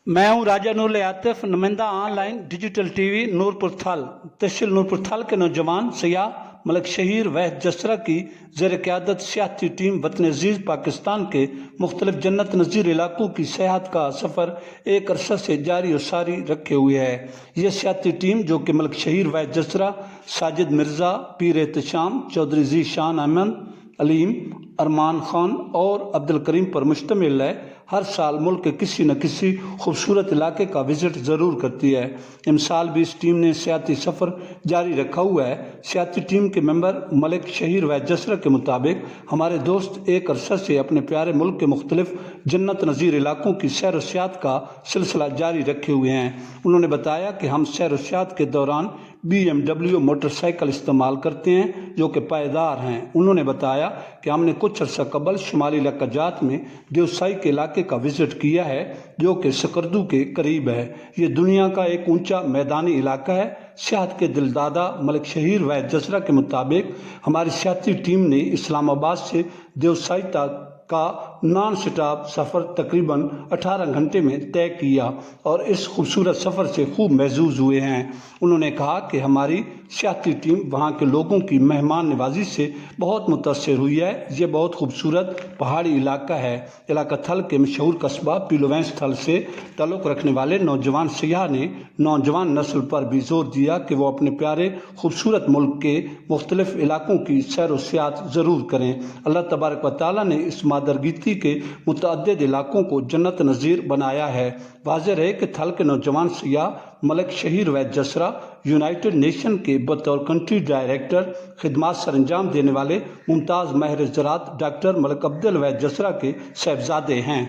मैं हूं राजा नूर आतिफ, नुमाइंदा ऑनलाइन डिजिटल टीवी नूरपुर थल। तहसील नूरपुर थल के नौजवान सयाह मलिक शहीर वैद जसरा की ज़ेर क़यादत सियाती टीम वतन अजीज़ पाकिस्तान के मुख्तलिफ जन्नत नज़ीर इलाकों की सेहत का सफ़र एक अरसा से जारी और सारी रखे हुए है। यह सियाती टीम जो कि मलिक शहीर वैद जसरा, साजिद मिर्ज़ा, पीर एहतशाम, चौधरी ज़ीशान अहमद, अलीम, अरमान खान और अब्दुल करीम पर मुश्तमिल है, हर साल मुल्क के किसी न किसी खूबसूरत इलाके का विज़िट ज़रूर करती है। इस साल भी इस टीम ने सियाती सफ़र जारी रखा हुआ है। सियाती टीम के मेंबर मलिक शहीर वैद जसरा के मुताबिक हमारे दोस्त एक अरसा से अपने प्यारे मुल्क के मुख्तलिफ जन्नत नज़ीर इलाकों की सैर व सियाहत का सिलसिला जारी रखे हुए हैं। उन्होंने बताया कि हम सैर व सियाहत के दौरान BMW मोटरसाइकिल इस्तेमाल करते हैं जो कि पायदार हैं। उन्होंने बताया कि हमने कुछ अर्सा कबल शुमाली लक्काजात में देवसाई के इलाके का विज़िट किया है जो कि सकरदू के करीब है। ये दुनिया का एक ऊंचा मैदानी इलाका है। सियाहत के दिलदादा मलिक शहीर वैद जसरा के मुताबिक हमारी सियाती टीम ने इस्लामाबाद से देवसाई तक का नॉन स्टॉप सफ़र तकरीबन 18 घंटे में तय किया और इस खूबसूरत सफ़र से खूब महजूज हुए हैं। उन्होंने कहा कि हमारी सियाती टीम वहाँ के लोगों की मेहमान नवाजी से बहुत मुतासिर हुई है। ये बहुत खूबसूरत पहाड़ी इलाका है। इलाका थल के मशहूर कस्बा पीलोवैंस थल से ताल्लुक़ रखने वाले नौजवान सयाह ने नौजवान नस्ल पर भी जोर दिया कि वो अपने प्यारे खूबसूरत मुल्क के मुख्तलिफ इलाकों की सैर व सियाहत ज़रूर करें। अल्लाह तबारक व तआला ने इस मादरगीती के मुतअद्दिद इलाकों को जन्नत नज़ीर बनाया है। वाज़ेह है कि थल के नौजवान सयाह मलिक शहीर वैद जसरा यूनाइटेड नेशन के बतौर कंट्री डायरेक्टर खिदमात सर अंजाम देने वाले मुमताज़ माहिर ज़राअत डॉक्टर मलिक अब्दुल वैद जसरा के साहिबजादे हैं।